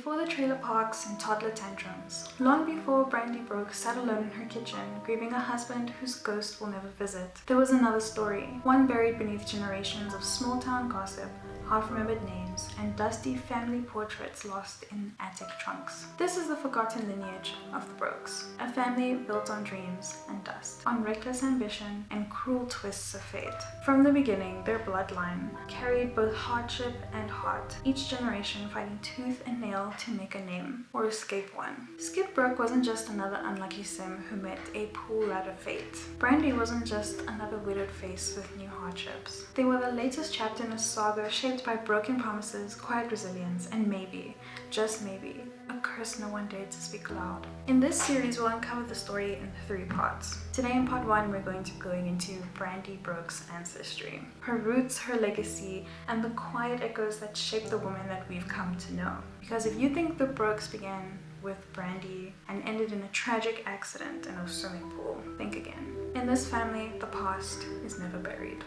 before the trailer parks and toddler tantrums, long before Brandy Brooke sat alone in her kitchen, grieving a husband whose ghost will never visit, there was another story, one buried beneath generations of small-town gossip, half-remembered names, and dusty family portraits lost in attic trunks. This is the forgotten lineage of the Brokes, a family built on dreams and dust, on reckless ambition and cruel twists of fate. From the beginning, their bloodline carried both hardship and heart, each generation fighting tooth and nail to make a name, or escape one. Skip Brooke wasn't just another unlucky sim who met a pool rat of fate. Brandy wasn't just another widowed face with new hardships. They were the latest chapter in a saga shaped by broken promises, quiet resilience, and maybe, just maybe, a curse no one dared to speak aloud. In this series, we'll uncover the story in 3 parts. Today in part 1, we're going to be going into Brandy Brooke's ancestry, her roots, her legacy, and the quiet echoes that shape the woman that we've come to know. Because if you think the Brooks began with Brandy and ended in a tragic accident in a swimming pool, think again. In this family, the past is never buried.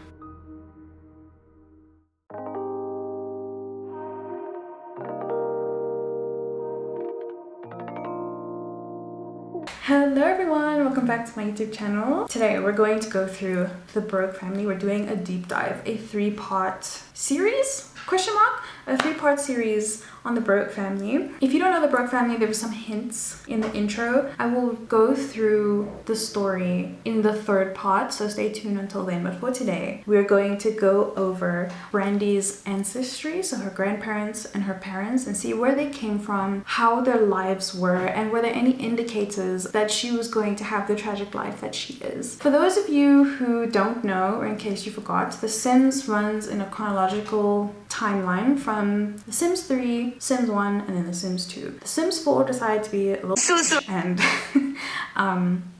Hello everyone, welcome back to my YouTube channel. Today we're going to go through the Brooke family. We're doing a deep dive, a 3-part series? Question mark? A 3-part series on the Brooke family. If you don't know the Brooke family, there were some hints in the intro. I will go through the story in the 3rd part, so stay tuned until then. But for today, we're going to go over Brandy's ancestry, so her grandparents and her parents, and see where they came from, how their lives were, and were there any indicators that she was going to have the tragic life that she is. For those of you who don't know, or in case you forgot, The Sims runs in a chronological timeline from The Sims 3, Sims 1, and then The Sims 2. The Sims 4 decided to be a little and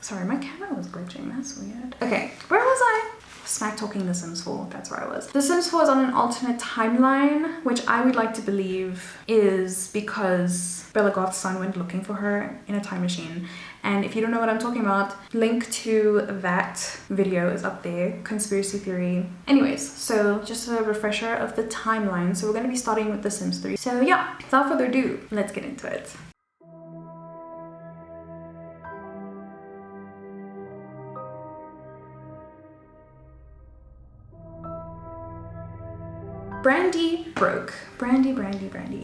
sorry, my camera was glitching, that's weird. Okay, where was I? Smack talking The Sims 4, that's where I was. The Sims 4 is on an alternate timeline, which I would like to believe is because Bella Goth's son went looking for her in a time machine. And if you don't know what I'm talking about, link to that video is up there, conspiracy theory. Anyways, so just a refresher of the timeline. So we're going to be starting with The Sims 3. So yeah, without further ado, let's get into it. Brandy Brooke. Brandy.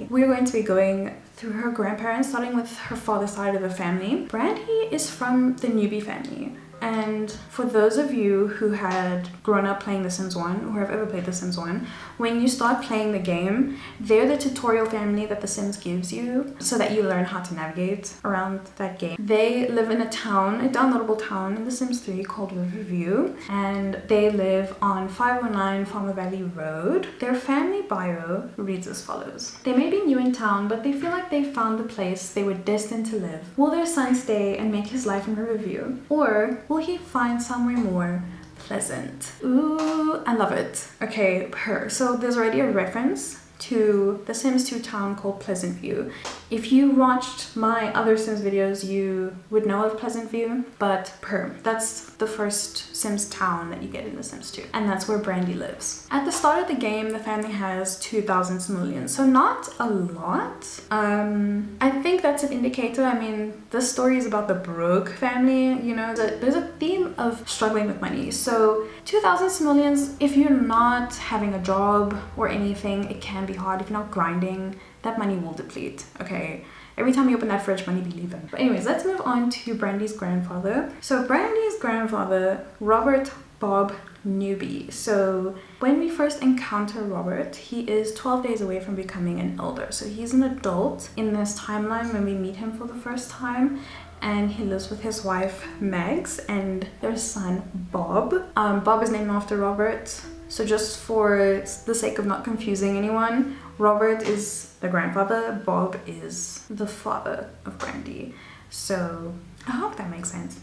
We're going to be going through her grandparents, starting with her father's side of the family. Brandy is from the Newbie family. And for those of you who had grown up playing The Sims 1 or have ever played The Sims 1, when you start playing the game, they're the tutorial family that The Sims gives you so that you learn how to navigate around that game. They live in a town, a downloadable town in The Sims 3 called Riverview, and they live on 519 Farmer Valley Road. Their family bio reads as follows. They may be new in town, but they feel like they found the place they were destined to live. Will their son stay and make his life in Riverview? Or will he find somewhere more pleasant? Ooh, I love it. Okay, so there's already a reference to the Sims 2 town called Pleasant View. If you watched my other Sims videos, you would know of Pleasant View, but that's the first Sims town that you get in The Sims 2, and that's where Brandy lives. At the start of the game, the family has 2,000 simoleons, so not a lot. I think that's an indicator. I mean, this story is about the Brooke family, you know, there's a theme of struggling with money. So 2,000 simoleons, if you're not having a job or anything, it can be hard. If you're not grinding, that money will deplete, okay? Every time you open that fridge, money be leaving. But anyways, let's move on to Brandy's grandfather. So Brandy's grandfather, Robert Bob Newbie. So when we first encounter Robert, he is 12 days away from becoming an elder. So he's an adult in this timeline when we meet him for the first time. And he lives with his wife, Megs, and their son, Bob. Bob is named after Robert. So just for the sake of not confusing anyone, Robert is the grandfather, Bob is the father of Brandy. So I hope that makes sense.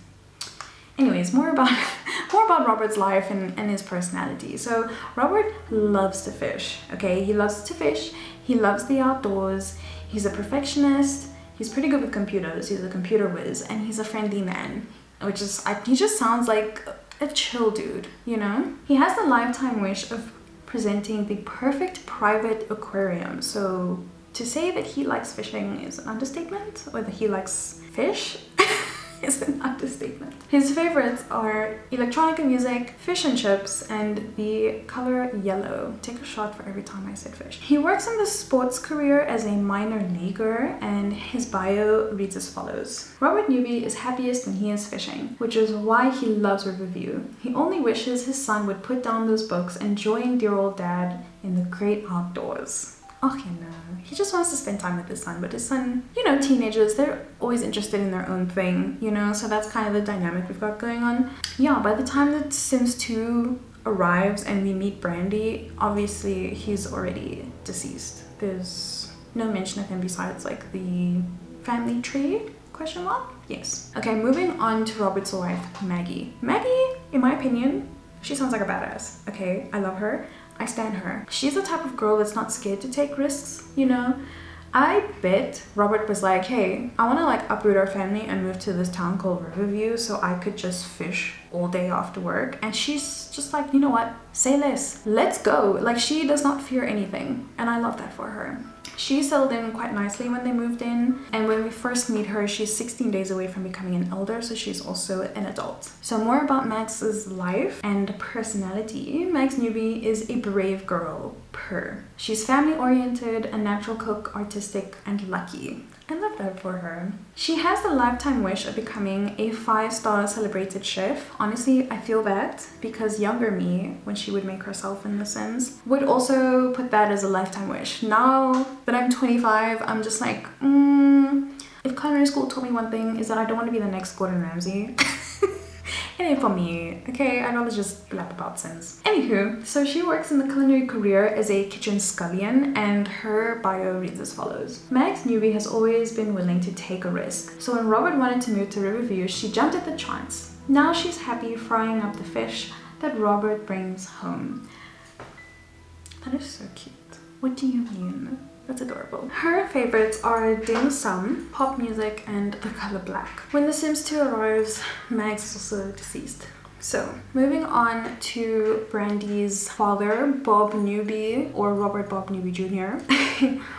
Anyways, more about Robert's life and his personality. So Robert loves to fish, okay? He loves to fish, he loves the outdoors, he's a perfectionist, he's pretty good with computers, he's a computer whiz, and he's a friendly man, which is, he just sounds like a chill dude, you know? He has the lifetime wish of presenting the perfect private aquarium. So To say that he likes fishing is an understatement, or that he likes fish is an understatement. His favorites are electronic music, fish and chips, and the color yellow. Take a shot for every time I said fish. He works in the sports career as a minor leaguer, and his bio reads as follows. Robert Newbie is happiest when he is fishing, which is why he loves Riverview. He only wishes his son would put down those books and join dear old dad in the great outdoors. Okay, no. He just wants to spend time with his son, but his son, you know, teenagers, they're always interested in their own thing, you know, so that's kind of the dynamic we've got going on. Yeah, by the time that Sims 2 arrives and we meet Brandy, obviously he's already deceased. There's no mention of him besides like the family tree, question mark? Yes. Okay, moving on to Robert's wife, Maggie. Maggie, in my opinion, she sounds like a badass, okay? I love her. I stan her. She's the type of girl that's not scared to take risks, you know? I bet Robert was like, hey, I want to like uproot our family and move to this town called Riverview so I could just fish all day after work. And she's just like, you know what? Say less. Let's go. Like, she does not fear anything. And I love that for her. She settled in quite nicely when they moved in, and when we first meet her, she's 16 days away from becoming an elder, so she's also an adult. So more about Max's life and personality. Max Newbie is a brave girl, She's family-oriented, a natural cook, artistic, and lucky. I love that for her. She has the lifetime wish of becoming a 5-star celebrated chef. Honestly, I feel that because younger me, when she would make herself in The Sims, would also put that as a lifetime wish. Now that I'm 25, I'm just like, if culinary school taught me one thing, is that I don't want to be the next Gordon Ramsay. It ain't for me, okay? I'd rather just blab about Sims. Anywho, so she works in the culinary career as a kitchen scullion, and her bio reads as follows. Max Newbie has always been willing to take a risk, so when Robert wanted to move to Riverview, she jumped at the chance. Now she's happy frying up the fish that Robert brings home. That is so cute. What do you mean? That's adorable. Her favorites are dim sum, pop music, and the color black. When The Sims 2 arrives, Max is also deceased. So, moving on to Brandy's father, Bob Newbie, or Robert Bob Newbie Jr.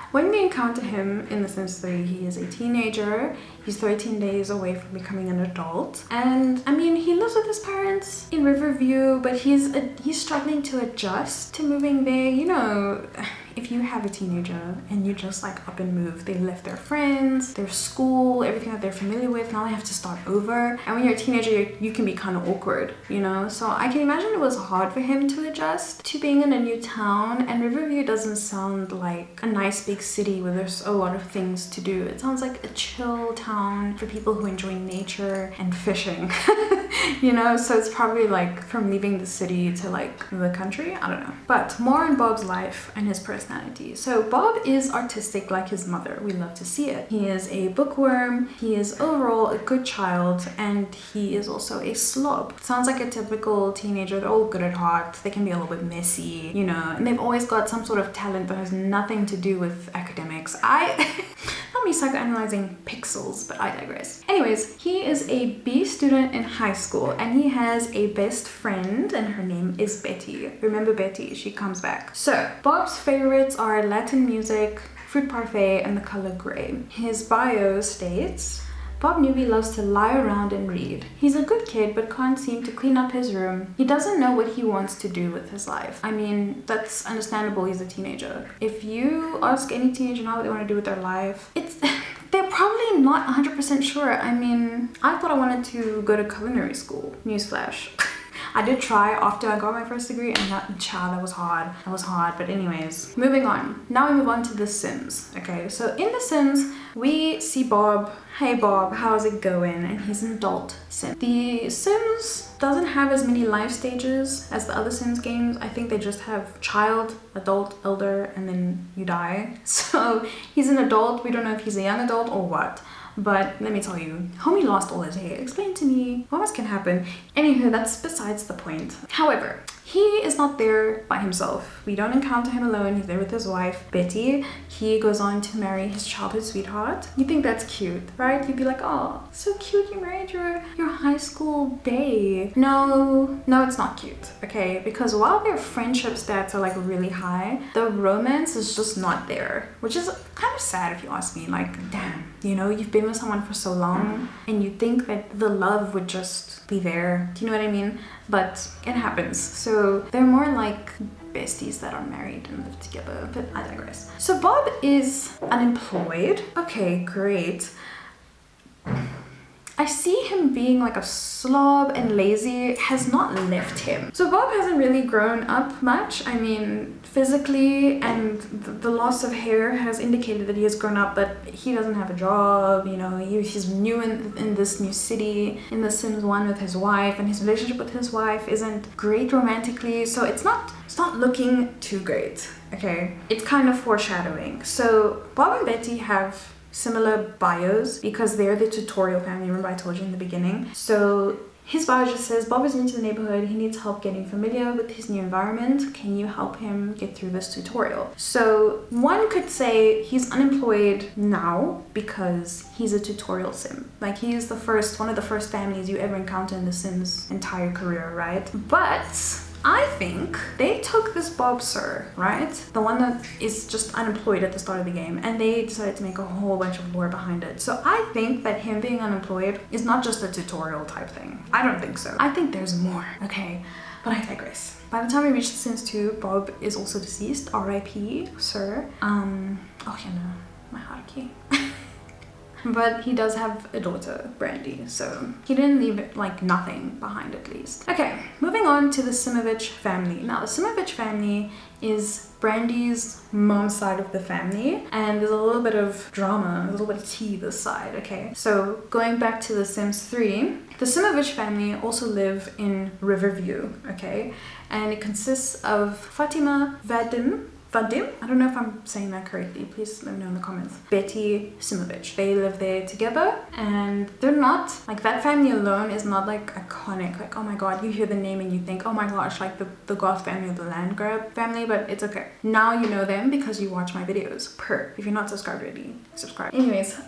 When we encounter him in The Sims 3, he is a teenager. He's 13 days away from becoming an adult. And, I mean, he lives with his parents in Riverview, but he's struggling to adjust to moving there. You know, if you have a teenager and you just like up and move, they left their friends, their school, everything that they're familiar with, now they have to start over. And when you're a teenager, you can be kind of awkward, you know? So I can imagine it was hard for him to adjust to being in a new town. And Riverview doesn't sound like a nice big city where there's a lot of things to do. It sounds like a chill town for people who enjoy nature and fishing. You know, so it's probably like from leaving the city to like the country, I don't know. But more on Bob's life and his personality. So Bob is artistic like his mother. We love to see it. He is a bookworm, he is overall a good child, and he is also a slob. Sounds like a typical teenager. They're all good at heart, they can be a little bit messy, you know, and they've always got some sort of talent that has nothing to do with academics. Not me psychoanalyzing pixels, but I digress. Anyways, he is a B student in high school, and he has a best friend, and her name is Betty. Remember Betty, she comes back. So, Bob's favorites are Latin music, fruit parfait, and the color gray. His bio states, Bob Newbie loves to lie around and read. He's a good kid but can't seem to clean up his room. He doesn't know what he wants to do with his life. I mean, that's understandable, he's a teenager. If you ask any teenager now what they want to do with their life, they're probably not 100% sure. I mean, I thought I wanted to go to culinary school. Newsflash. I did try after I got my first degree, and that was hard. That was hard, but anyways. Moving on. Now we move on to The Sims. Okay, so in The Sims, we see Bob. Hey Bob, how's it going? And he's an adult Sim. The Sims doesn't have as many life stages as the other Sims games. I think they just have child, adult, elder, and then you die. So he's an adult. We don't know if he's a young adult or what. But let me tell you, homie lost all his hair. Explain to me what else can happen. Anywho, that's besides the point. However, he is not there by himself. We don't encounter him alone. He's there with his wife, Betty. He goes on to marry his childhood sweetheart. You think that's cute, right? You'd be like, oh, so cute, you married your high school bae. No, it's not cute, okay? Because while their friendship stats are like really high, the romance is just not there, which is kind of sad if you ask me. Like, damn, you know, you've been with someone for so long and you think that the love would just be there. Do you know what I mean? But it happens. So they're more like besties that are married and live together, but I digress. So Bob is unemployed. Okay, great. I see him being like a slob and lazy has not left him. So Bob hasn't really grown up much. I mean, physically, and the loss of hair has indicated that he has grown up, but he doesn't have a job, you know, he's new in this new city, in The Sims 1 with his wife, and his relationship with his wife isn't great romantically, so it's not looking too great, okay? It's kind of foreshadowing. So Bob and Betty have similar bios because they're the tutorial family. Remember I told you in the beginning? So his bio just says, Bob is new to the neighborhood. He needs help getting familiar with his new environment. Can you help him get through this tutorial? So one could say he's unemployed now because he's a tutorial sim. Like, he is one of the first families you ever encounter in the Sims' entire career, right? But I think they took this Bob Sir, right? The one that is just unemployed at the start of the game, and they decided to make a whole bunch of lore behind it. So I think that him being unemployed is not just a tutorial type thing. I don't think so. I think there's more, okay? But I digress. By the time we reach The Sims 2, Bob is also deceased. R.I.P. Sir. Oh yeah, no. My hierarchy. But he does have a daughter, Brandy, so he didn't leave like nothing behind at least. Okay, moving on to the Simovitch family. Now, the Simovitch family is Brandy's mom's side of the family, and there's a little bit of drama, a little bit of tea this side, okay? So going back to The Sims 3, the Simovitch family also live in Riverview, okay? And it consists of Fatima, Vadim, I don't know if I'm saying that correctly, please let me know in the comments. Betty Simovitch. They live there together, and they're not, like, that family alone is not like iconic, like, oh my god, you hear the name and you think, oh my gosh, like the goth family or the land grab family, but it's okay. Now you know them because you watch my videos. If you're not subscribed already, subscribe. Anyways.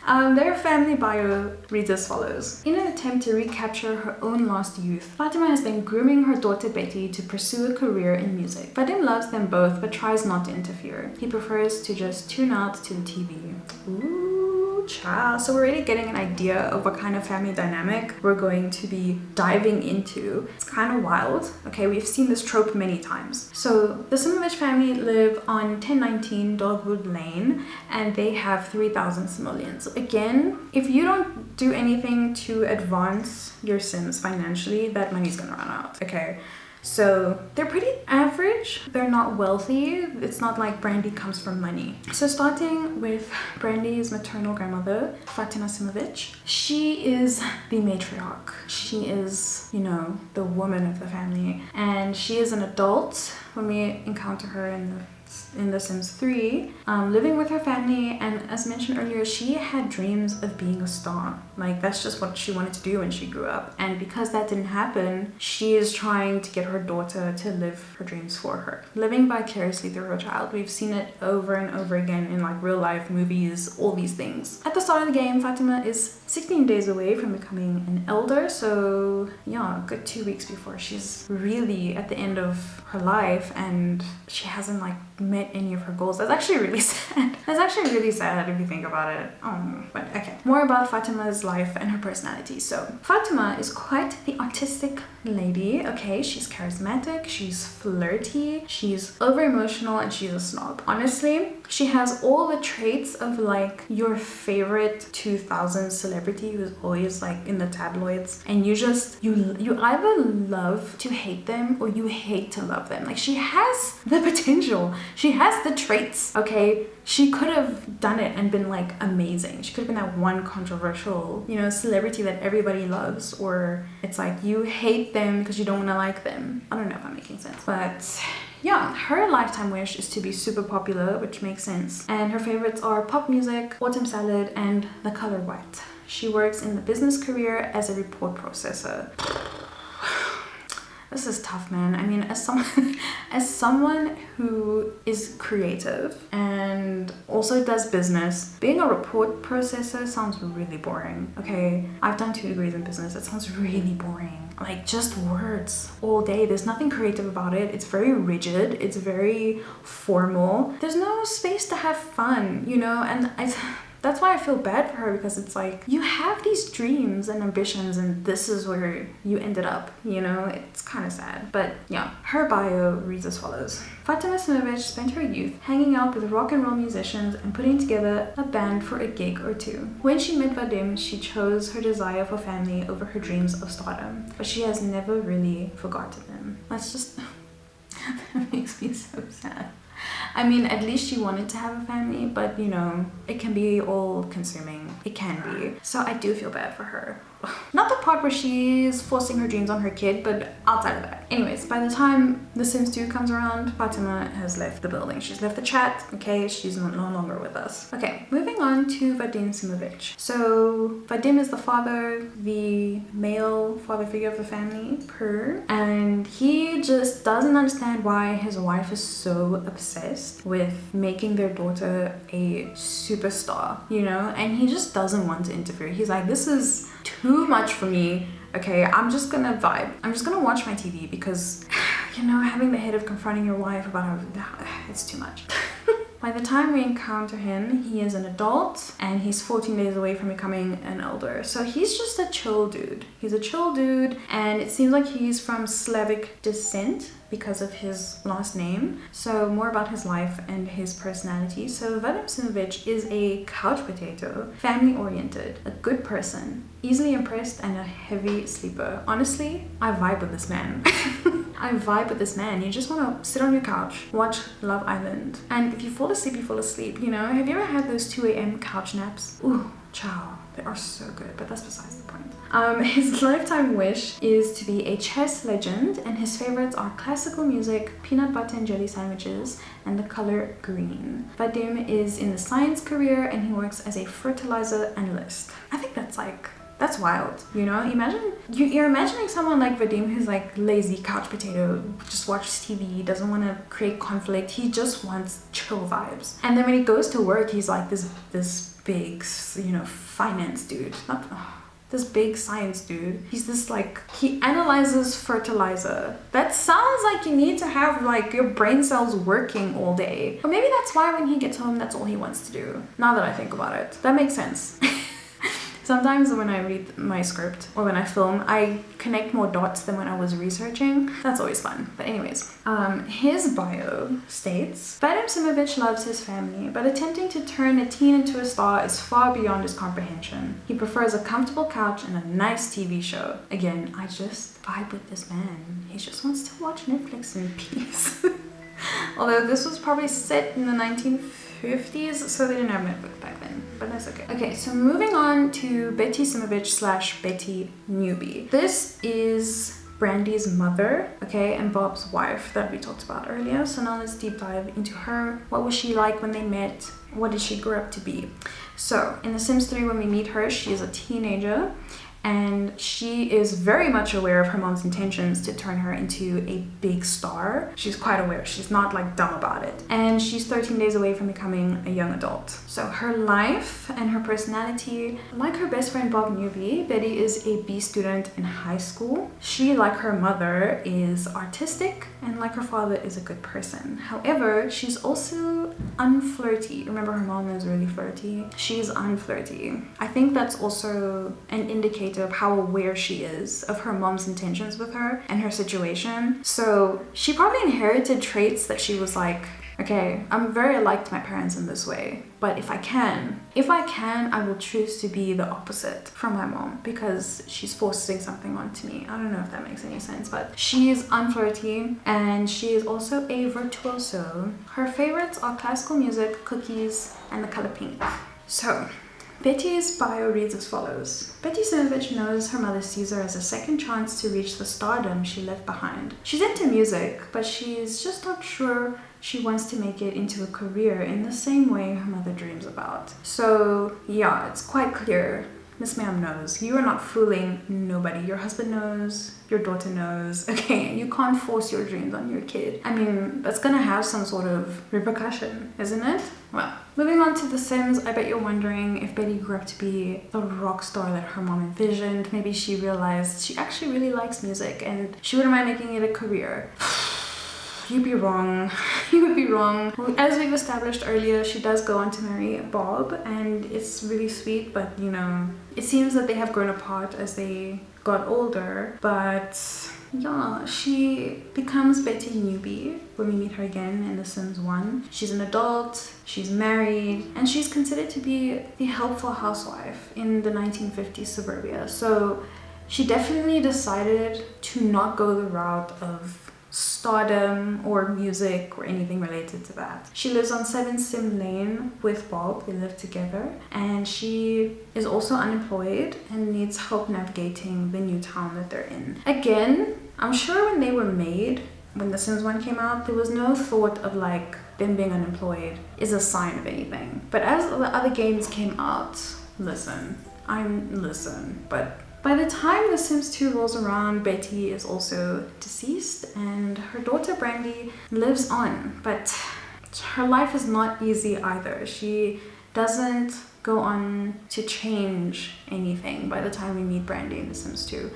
Their family bio reads as follows. In an attempt to recapture her own lost youth, Fatima has been grooming her daughter Betty to pursue a career in music. Vadim loves them both but tries not to interfere. He prefers to just tune out to the TV. Ooh, child. So we're already getting an idea of what kind of family dynamic we're going to be diving into. It's kind of wild. Okay, we've seen this trope many times. So the Simovitch family live on 1019 Dogwood Lane, and they have 3,000 simoleons. Again, if you don't do anything to advance your Sims financially, that money's gonna run out, okay? So they're pretty average. They're not wealthy. It's not like Brandy comes from money. So starting with Brandy's maternal grandmother, Fatima Simovitch. She is the matriarch. She is, you know, the woman of the family. And she is an adult when we encounter her in The Sims 3, living with her family, and as mentioned earlier, she had dreams of being a star. Like, that's just what she wanted to do when she grew up, and because that didn't happen, she is trying to get her daughter to live her dreams for her, living vicariously through her child. We've seen it over and over again in like real life movies, all these things. At the start of the game, Fatima is 16 days away from becoming an elder, so yeah, a good 2 weeks before she's really at the end of her life, and she hasn't like met any of her goals. That's actually really sad. That's actually really sad if you think about it. But okay. More about Fatima's life and her personality. So Fatima is quite the artistic lady, okay? She's charismatic, she's flirty, she's over emotional, and she's a snob. Honestly, she has all the traits of like your favorite 2000s celebrity who's always like in the tabloids, and you either love to hate them or you hate to love them. Like, she has the potential, she has the traits, okay? She could have done it and been like amazing. She could have been that one controversial, you know, celebrity that everybody loves, or it's like you hate them because you don't want to like them. I don't know if I'm making sense, but yeah, her lifetime wish is to be super popular, which makes sense. And her favorites are pop music, autumn salad, and the color white. She works in the business career as a report processor. This is tough, man. I mean, as someone who is creative and also does business, being a report processor sounds really boring. Okay, I've done 2 degrees in business. It sounds really boring. Like just words all day. There's nothing creative about it. It's very rigid. It's very formal. There's no space to have fun, you know? And that's why I feel bad for her, because it's like, you have these dreams and ambitions and this is where you ended up, you know? It's kind of sad. But yeah, her bio reads as follows. Fatima Simovitch spent her youth hanging out with rock and roll musicians and putting together a band for a gig or two. When she met Vadim, she chose her desire for family over her dreams of stardom, but she has never really forgotten them. That's just... that makes me so sad. I mean, at least she wanted to have a family, but you know, it can be all consuming. It can be. So I do feel bad for her. Not the part where she's forcing her dreams on her kid, but outside of that. Anyways, by the time The Sims 2 comes around, Fatima has left the building. She's left the chat, okay? She's no longer with us. Okay, moving on to Vadim Simovitch. So Vadim is the father, the male father figure of the family, and he just doesn't understand why his wife is so obsessed with making their daughter a superstar, you know? And he just doesn't want to interfere. He's like, this is too much for me. Okay, I'm just gonna vibe. I'm just gonna watch my TV because, you know, having the head of confronting your wife about how it's too much. By the time we encounter him, he is an adult and he's 14 days away from becoming an elder. So he's just a chill dude. He's a chill dude, and it seems like he's from Slavic descent because of his last name. So more about his life and his personality. So Vadim Simovitch is a couch potato, family oriented, a good person, easily impressed, and a heavy sleeper. Honestly, I vibe with this man. I vibe with this man. You just want to sit on your couch, watch Love Island, and if you fall asleep, you fall asleep, you know? Have you ever had those 2 a.m. couch naps? Ooh, ciao. They are so good, but that's besides the point. His lifetime wish is to be a chess legend, and his favorites are classical music, peanut butter and jelly sandwiches, and the color green. Vadim is in the science career and he works as a fertilizer analyst. I think that's wild, you know? Imagine, you're imagining someone like Vadim who's like lazy couch potato, just watches TV, doesn't want to create conflict, he just wants chill vibes. And then when he goes to work, he's like this big, you know, finance dude. This big science dude. He's this like, he analyzes fertilizer. That sounds like you need to have like your brain cells working all day. Or maybe that's why when he gets home, that's all he wants to do. Now that I think about it, that makes sense. Sometimes when I read my script or when I film, I connect more dots than when I was researching. That's always fun. But anyways, his bio states, Vadim Simovitch loves his family, but attempting to turn a teen into a star is far beyond his comprehension. He prefers a comfortable couch and a nice TV show. Again, I just vibe with this man. He just wants to watch Netflix in peace. Although this was probably set in the 1950s, so they didn't have Netflix back then, but that's okay. Okay, so moving on to Betty Simovitch / Betty Newbie. This is Brandy's mother, okay, and Bob's wife that we talked about earlier. So now let's deep dive into her. What was she like when they met? What did she grow up to be? So in The Sims 3, when we meet her, she is a teenager, and she is very much aware of her mom's intentions to turn her into a big star. She's quite aware. She's not like dumb about it. And she's 13 days away from becoming a young adult. So her life and her personality, like her best friend Bob Newbie, Betty is a B student in high school. She, like her mother, is artistic, and like her father, is a good person. However, she's also unflirty. Remember, her mom is really flirty. She's unflirty. I think that's also an indicator of how aware she is of her mom's intentions with her and her situation. So she probably inherited traits that she was like, okay, I'm very alike to my parents in this way, but if I can, I will choose to be the opposite from my mom because she's forcing something onto me. I don't know if that makes any sense, but she is unflirty and she is also a virtuoso. Her favorites are classical music, cookies, and the color pink. So Betty's bio reads as follows. Betty Simovitch knows her mother sees her as a second chance to reach the stardom she left behind. She's into music, but she's just not sure she wants to make it into a career in the same way her mother dreams about. So yeah, it's quite clear Miss Ma'am knows. You are not fooling nobody. Your husband knows, your daughter knows, okay? And you can't force your dreams on your kid. I mean, that's gonna have some sort of repercussion, isn't it? Well, moving on to The Sims, I bet you're wondering if Betty grew up to be the rock star that her mom envisioned. Maybe she realized she actually really likes music and she wouldn't mind making it a career. You'd be wrong. You would be wrong. As we've established earlier, she does go on to marry Bob, and it's really sweet, but you know, it seems that they have grown apart as they got older. But yeah, she becomes Betty Newbie when we meet her again in The Sims 1. She's an adult, she's married, and she's considered to be the helpful housewife in the 1950s suburbia. So she definitely decided to not go the route of stardom or music or anything related to that. She lives on 7 Sim Lane with Bob. They live together, and she is also unemployed and needs help navigating the new town that they're in. Again, I'm sure when they were made, when The Sims 1 came out, there was no thought of like them being unemployed is a sign of anything. But as the other games came out, but by the time The Sims 2 rolls around, Betty is also deceased and her daughter Brandy lives on, but her life is not easy either. She doesn't go on to change anything by the time we meet Brandy in The Sims 2.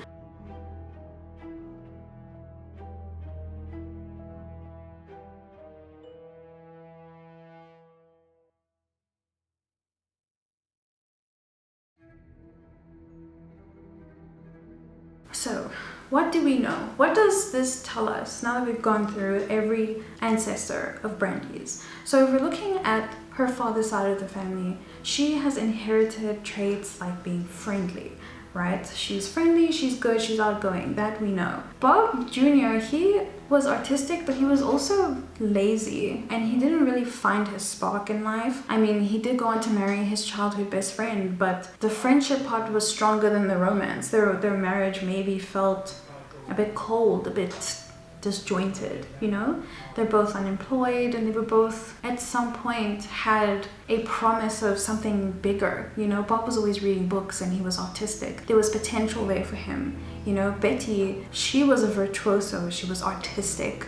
So, what do we know? What does this tell us now that we've gone through every ancestor of Brandy's? So if we're looking at her father's side of the family, she has inherited traits like being friendly, right? She's friendly, she's good, she's outgoing, that we know. Bob Jr., he was artistic, but he was also lazy and he didn't really find his spark in life. I mean, he did go on to marry his childhood best friend, but the friendship part was stronger than the romance. Their marriage maybe felt a bit cold, a bit disjointed, you know? They're both unemployed and they were both at some point had a promise of something bigger, you know? Bob was always reading books and he was autistic. There was potential there for him. You know, Betty, she was a virtuoso, she was artistic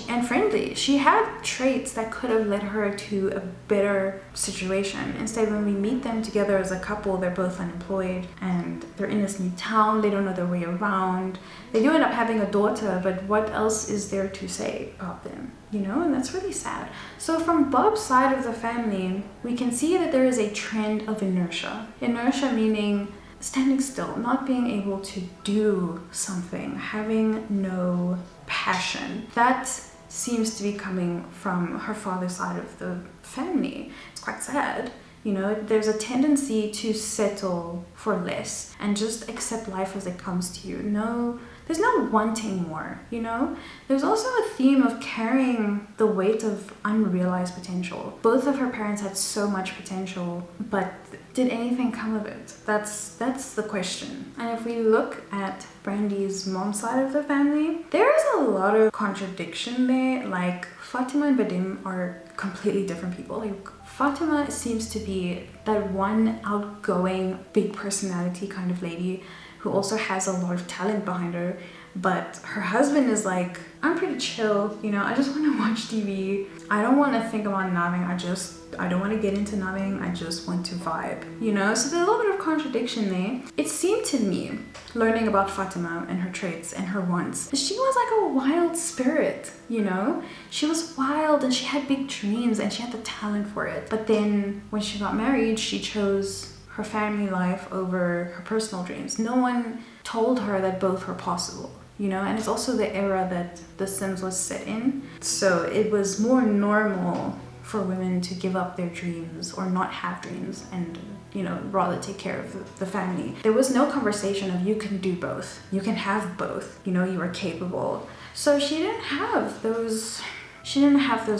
and friendly. She had traits that could have led her to a better situation. Instead, when we meet them together as a couple, they're both unemployed and they're in this new town, they don't know their way around. They do end up having a daughter, but what else is there to say about them? You know, and that's really sad. So from Bob's side of the family, we can see that there is a trend of inertia. Inertia meaning standing still, not being able to do something, having no passion. That seems to be coming from her father's side of the family. It's quite sad. You know, there's a tendency to settle for less and just accept life as it comes to you. No, there's no wanting more, you know? There's also a theme of carrying the weight of unrealized potential. Both of her parents had so much potential, but did anything come of it? That's the question. And if we look at Brandy's mom's side of the family, there's a lot of contradiction there. Like, Fatima and Vadim are completely different people. Like, Fatima seems to be that one outgoing, big personality kind of lady who also has a lot of talent behind her, but her husband is like, I'm pretty chill, you know, I just want to watch TV. I don't want to think about numbing, I don't want to get into numbing, I just want to vibe, you know? So there's a little bit of contradiction there. It seemed to me, learning about Fatima and her traits and her wants, that she was like a wild spirit, you know? She was wild and she had big dreams and she had the talent for it. But then when she got married, she chose her family life over her personal dreams. No one told her that both were possible, you know? And it's also the era that The Sims was set in. So it was more normal for women to give up their dreams or not have dreams and, you know, rather take care of the family. There was no conversation of you can do both, you can have both, you know, you are capable. So she didn't have those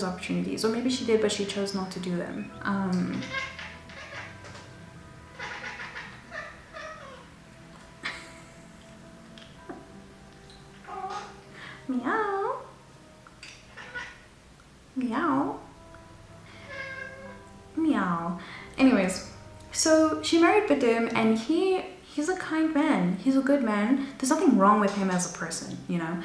opportunities, or maybe she did, but she chose not to do them. Meow. Meow. Meow. Anyways, So she married Vadim, and he's a kind man. He's a good man. There's nothing wrong with him as a person, you know.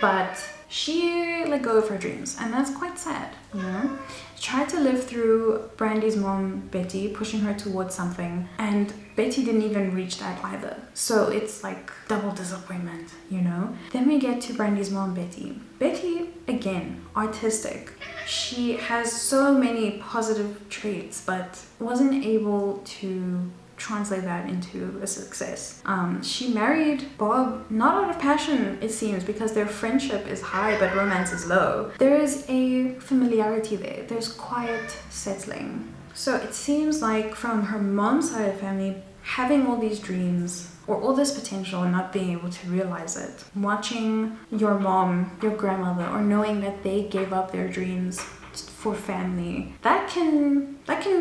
But she let go of her dreams, and that's quite sad, you know. She tried to live through Brandy's mom, Betty, pushing her towards something, and Betty didn't even reach that either. So it's like double disappointment, you know. Then we get to Brandy's mom, Betty. Betty, again, artistic. She has so many positive traits, but wasn't able to translate that into a success. She married Bob not out of passion, it seems, because their friendship is high but romance is low. There is a familiarity there. There's quiet settling. So it seems like from her mom's side of the family, having all these dreams or all this potential and not being able to realize it, watching your mom, your grandmother, or knowing that they gave up their dreams for family, that can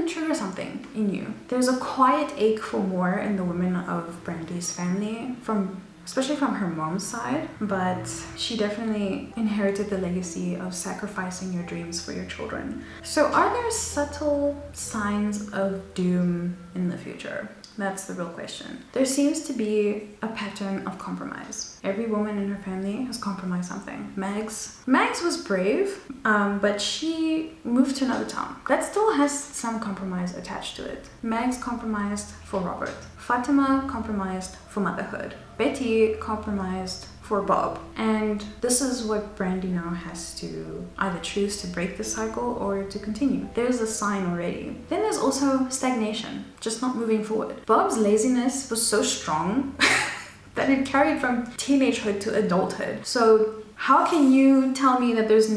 trigger something in you. There's a quiet ache for more in the women of Brandy's family, especially from her mom's side, but she definitely inherited the legacy of sacrificing your dreams for your children. So are there subtle signs of doom in the future? That's the real question. There seems to be a pattern of compromise. Every woman in her family has compromised something. Mags was brave, but she moved to another town. That still has some compromise attached to it. Mags compromised for Robert. Fatima compromised for motherhood. Betty compromised for Bob. And this is what Brandy now has to either choose to break the cycle or to continue. There's a sign already. Then there's also stagnation, just not moving forward. Bob's laziness was so strong that it carried from teenagehood to adulthood. So how can you tell me that there is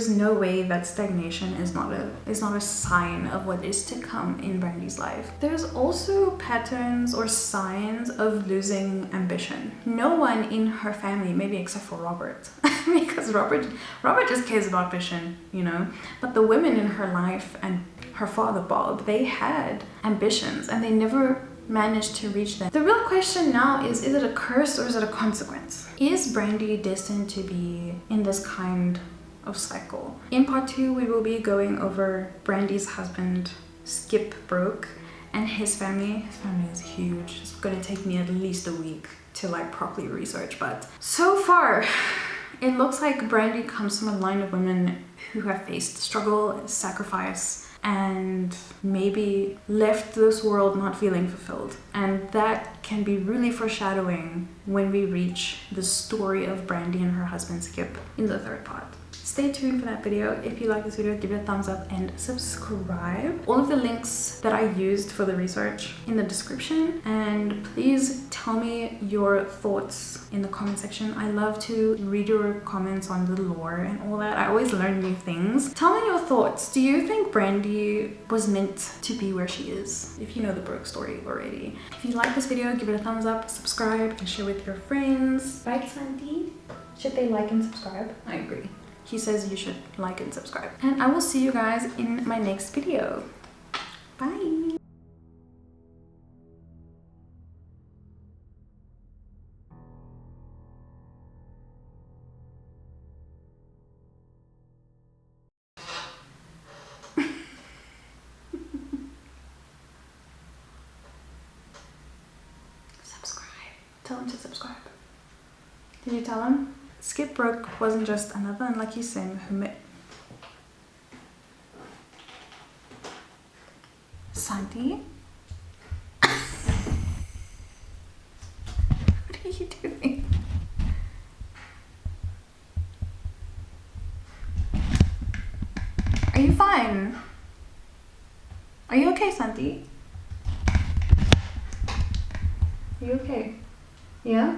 no way that stagnation is not a sign of what is to come in Brandy's life? There's also patterns or signs of losing ambition. No one in her family, maybe except for Robert, because Robert just cares about ambition, you know. But the women in her life and her father Bob, they had ambitions and they never managed to reach them. The real question now is it a curse or is it a consequence? Is Brandy destined to be in this kind of cycle? In part 2, we will be going over Brandy's husband, Skip Broke, and his family. His family is huge. It's gonna take me at least a week to like properly research, but so far it looks like Brandy comes from a line of women who have faced struggle, sacrifice, and maybe left this world not feeling fulfilled. And that can be really foreshadowing when we reach the story of Brandy and her husband Skip in the 3rd part. Stay tuned for that video. If you like this video, give it a thumbs up and subscribe. All of the links that I used for the research in the description, and please tell me your thoughts in the comment section. I love to read your comments on the lore and all that. I always learn new things. Tell me your thoughts. Do you think Brandy was meant to be where she is? If you know the Broke story already. If you like this video, give it a thumbs up, subscribe, and share with your friends. Right, Santi? Should they like and subscribe? I agree. He says you should like and subscribe. And I will see you guys in my next video. Bye. Subscribe. Tell him to subscribe. Did you tell him? Skip Broke wasn't just another unlucky sim who met Santi. What are you doing? Are you fine? Are you okay, Santi? Are you okay? Yeah?